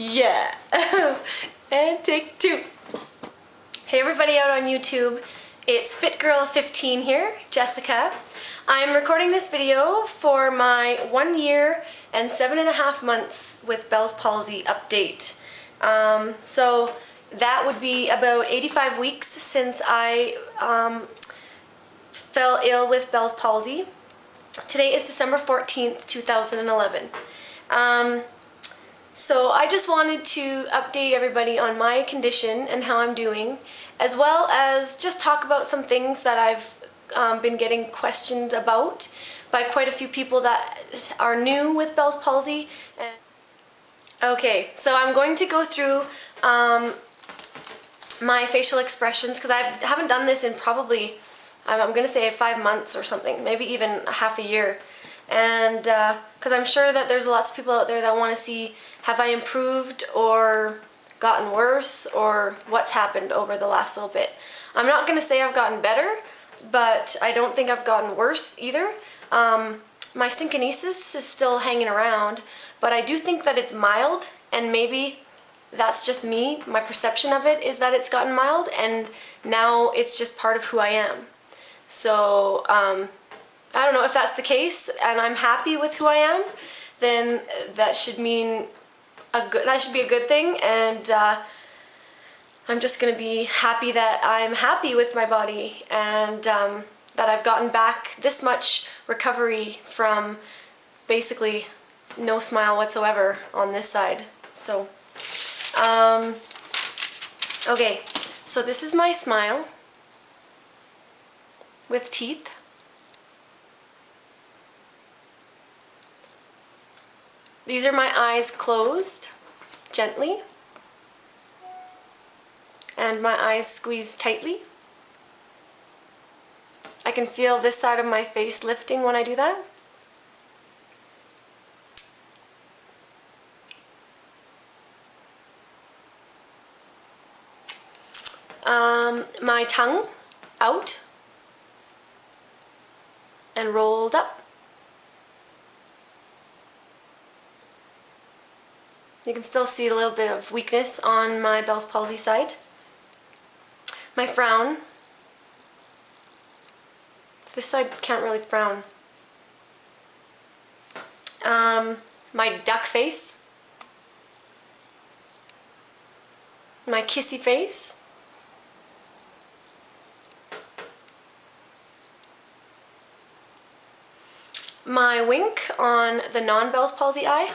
Yeah. And take two. Hey everybody out on YouTube, it's Fit Girl 15 here, Jessica. I'm recording this video for my 1 year and 7.5 months with Bell's palsy update. So that would be about 85 weeks since I fell ill with Bell's palsy. Today is December 14th, 2011. So I just wanted to update everybody on my condition and how I'm doing, as well as just talk about some things that I've been getting questioned about by quite a few people that are new with Bell's palsy. Okay, so I'm going to go through my facial expressions because I haven't done this in probably, I'm going to say 5 months or something, maybe even half a year. And because I'm sure that there's lots of people out there that want to see, have I improved or gotten worse, or what's happened over the last little bit. I'm not going to say I've gotten better, but I don't think I've gotten worse either. My synkinesis is still hanging around, but I do think that it's mild, and maybe that's just me. My perception of it is that it's gotten mild, and now it's just part of who I am. So I don't know if that's the case, and I'm happy with who I am, then that should mean that should be a good thing, and I'm just gonna be happy that I'm happy with my body, and that I've gotten back this much recovery from basically no smile whatsoever on this side. So, okay, so this is my smile with teeth. These are my eyes closed, gently, and my eyes squeezed tightly. I can feel this side of my face lifting when I do that. My tongue out and rolled up. You can still see a little bit of weakness on my Bell's palsy side. My frown. This side can't really frown. My duck face. My kissy face. My wink on the non-Bell's palsy eye.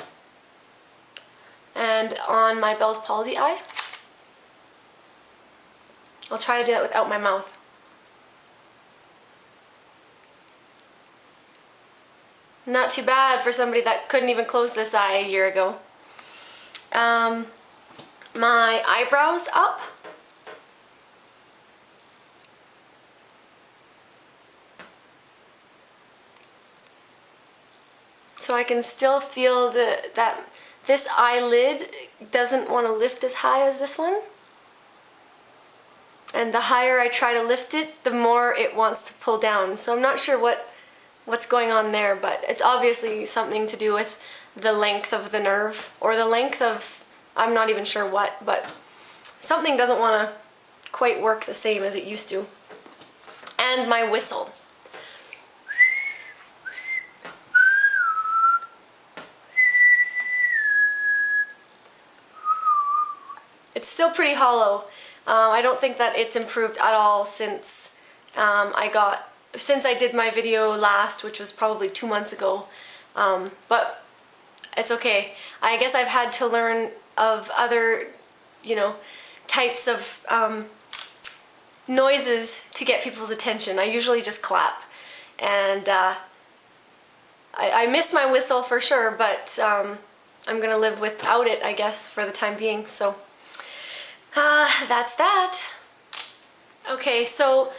And on my Bell's palsy eye. I'll try to do that without my mouth. Not too bad for somebody that couldn't even close this eye a year ago. My eyebrows up. So I can still feel that this eyelid doesn't want to lift as high as this one. And the higher I try to lift it, the more it wants to pull down. So I'm not sure what's going on there, but it's obviously something to do with the length of the nerve, or the length of, I'm not even sure what, but something doesn't want to quite work the same as it used to. And my whistle. It's still pretty hollow. I don't think that it's improved at all since I did my video last, which was probably 2 months ago. But it's okay. I guess I've had to learn of other, types of noises to get people's attention. I usually just clap, and I miss my whistle for sure, but I'm gonna live without it, I guess, for the time being. So. That's that. Okay, so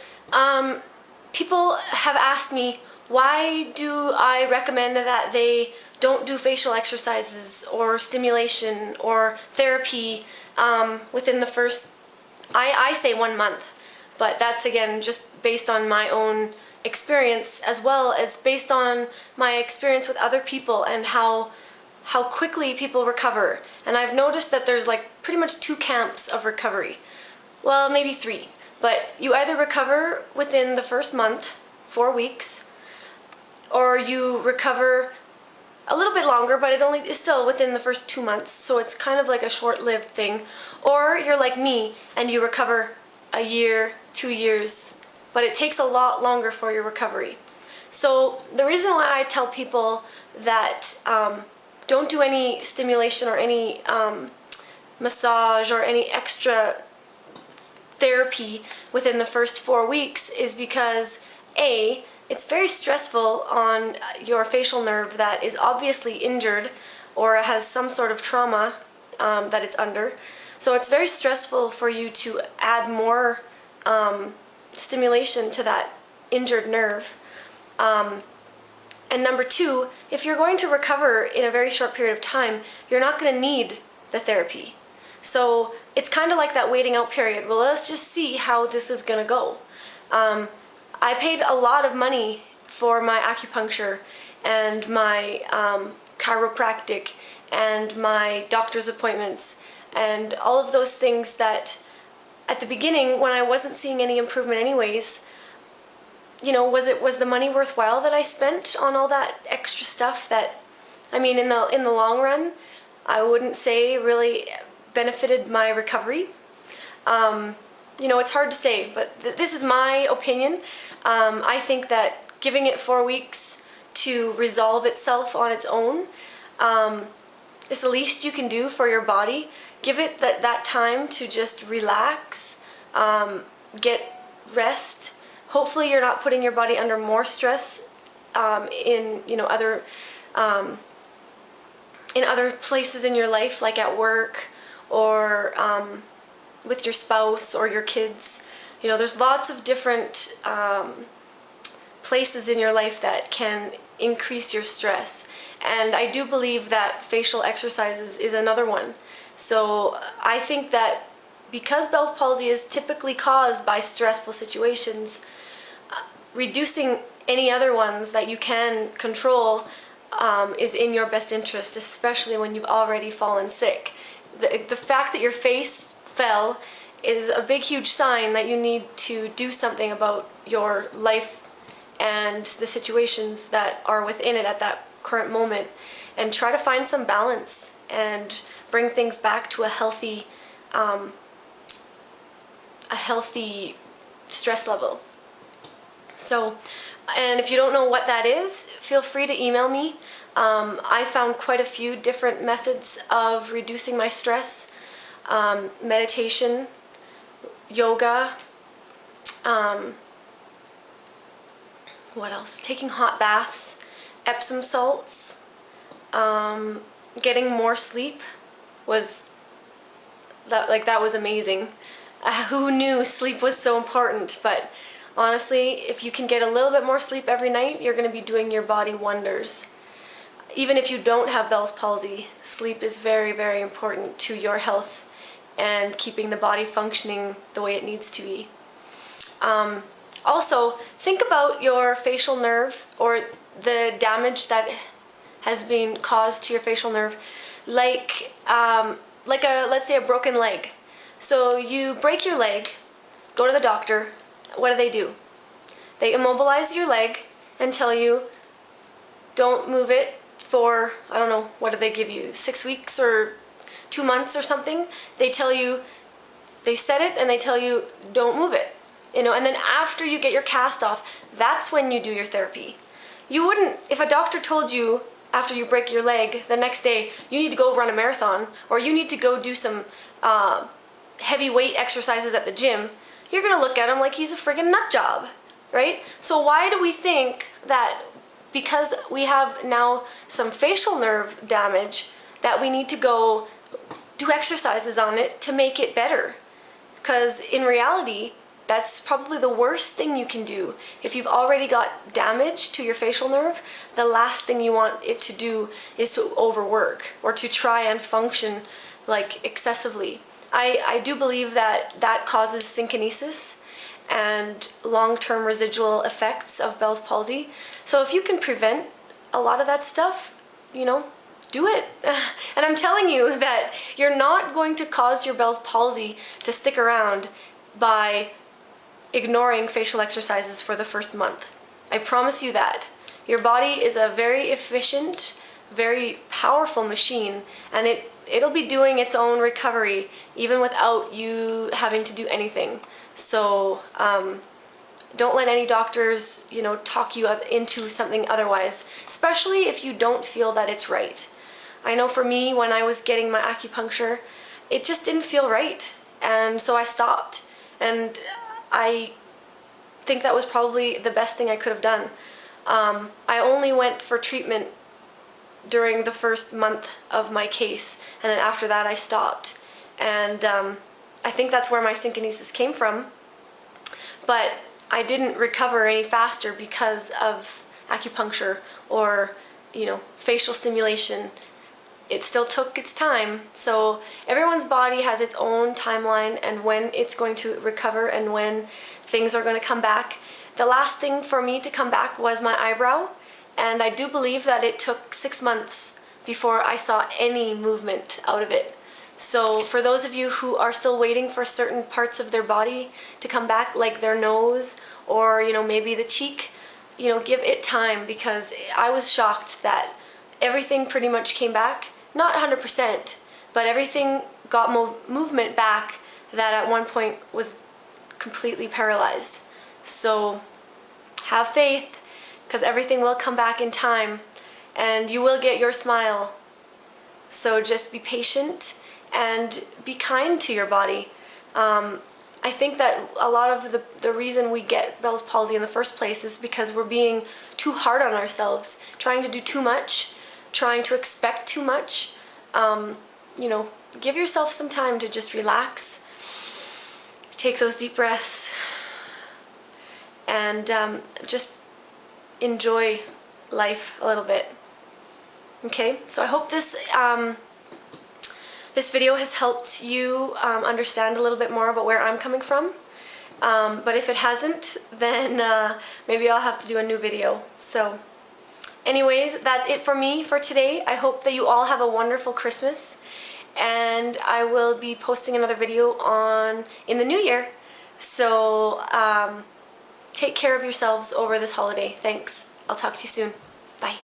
people have asked me, why do I recommend that they don't do facial exercises or stimulation or therapy within the first, I say 1 month, but that's again just based on my own experience, as well as based on my experience with other people and how how quickly people recover. And I've noticed that there's like pretty much 2 camps of recovery. Well, maybe 3. But you either recover within the first month, 4 weeks, or you recover a little bit longer, but it only is still within the first 2 months, so it's kind of like a short-lived thing. Or you're like me and you recover a year, 2 years, but it takes a lot longer for your recovery. So the reason why I tell people that don't do any stimulation or any massage or any extra therapy within the first 4 weeks is because A, it's very stressful on your facial nerve that is obviously injured or has some sort of trauma that it's under. So it's very stressful for you to add more stimulation to that injured nerve. And number 2, if you're going to recover in a very short period of time, you're not going to need the therapy. So it's kind of like that waiting out period. Well, let's just see how this is going to go. I paid a lot of money for my acupuncture and my chiropractic and my doctor's appointments and all of those things that at the beginning, when I wasn't seeing any improvement anyways, you know, was the money worthwhile that I spent on all that extra stuff that, I mean, in the long run, I wouldn't say really benefited my recovery. You know, it's hard to say, but this is my opinion. I think that giving it 4 weeks to resolve itself on its own is the least you can do for your body. Give it that time to just relax, get rest. Hopefully you're not putting your body under more stress in, you know, in other places in your life, like at work or with your spouse or your kids. You know, there's lots of different places in your life that can increase your stress. And I do believe that facial exercises is another one. So I think that because Bell's palsy is typically caused by stressful situations, reducing any other ones that you can control is in your best interest, especially when you've already fallen sick. The fact that your face fell is a big, huge sign that you need to do something about your life and the situations that are within it at that current moment, and try to find some balance and bring things back to a healthy stress level. So, and if you don't know what that is, feel free to email me. I found quite a few different methods of reducing my stress. Meditation, yoga, what else? Taking hot baths, Epsom salts, getting more sleep that was amazing. Who knew sleep was so important? But honestly, if you can get a little bit more sleep every night, you're going to be doing your body wonders. Even if you don't have Bell's palsy, sleep is very, very important to your health and keeping the body functioning the way it needs to be. Also, think about your facial nerve or the damage that has been caused to your facial nerve, like let's say a broken leg. So you break your leg, go to the doctor. What do? They immobilize your leg and tell you don't move it for, I don't know, what do they give you, 6 weeks or 2 months or something. They tell you, they set it and they tell you don't move it, you know, and then after you get your cast off, that's when you do your therapy. You wouldn't, if a doctor told you after you break your leg the next day you need to go run a marathon or you need to go do some heavy weight exercises at the gym, you're gonna look at him like he's a friggin' nut job, right? So why do we think that because we have now some facial nerve damage that we need to go do exercises on it to make it better? Because in reality, that's probably the worst thing you can do. If you've already got damage to your facial nerve, the last thing you want it to do is to overwork or to try and function like excessively. I do believe that that causes synkinesis and long-term residual effects of Bell's palsy. So if you can prevent a lot of that stuff, you know, do it. And I'm telling you that you're not going to cause your Bell's palsy to stick around by ignoring facial exercises for the first month. I promise you that. Your body is a very efficient, very powerful machine, and it'll be doing its own recovery even without you having to do anything. So don't let any doctors, talk you into something otherwise, especially if you don't feel that it's right. I know for me, when I was getting my acupuncture, it just didn't feel right, and so I stopped. And I think that was probably the best thing I could have done. I only went for treatment during the first month of my case, and then after that I stopped. And I think that's where my synkinesis came from. But I didn't recover any faster because of acupuncture or, facial stimulation. It still took its time. So everyone's body has its own timeline and when it's going to recover and when things are going to come back. The last thing for me to come back was my eyebrow, and I do believe that it took 6 months before I saw any movement out of it. So for those of you who are still waiting for certain parts of their body to come back, like their nose or maybe the cheek, give it time, because I was shocked that everything pretty much came back. Not 100%, but everything got movement back that at one point was completely paralyzed. So have faith, because everything will come back in time and you will get your smile. So just be patient and be kind to your body. I think that a lot of the reason we get Bell's palsy in the first place is because we're being too hard on ourselves, trying to do too much, trying to expect too much. Give yourself some time to just relax, take those deep breaths, and just enjoy life a little bit. Okay, so I hope this this video has helped you understand a little bit more about where I'm coming from. But if it hasn't, then maybe I'll have to do a new video. So anyways, that's it for me for today. I hope that you all have a wonderful Christmas, and I will be posting another video in the new year. So take care of yourselves over this holiday. Thanks. I'll talk to you soon.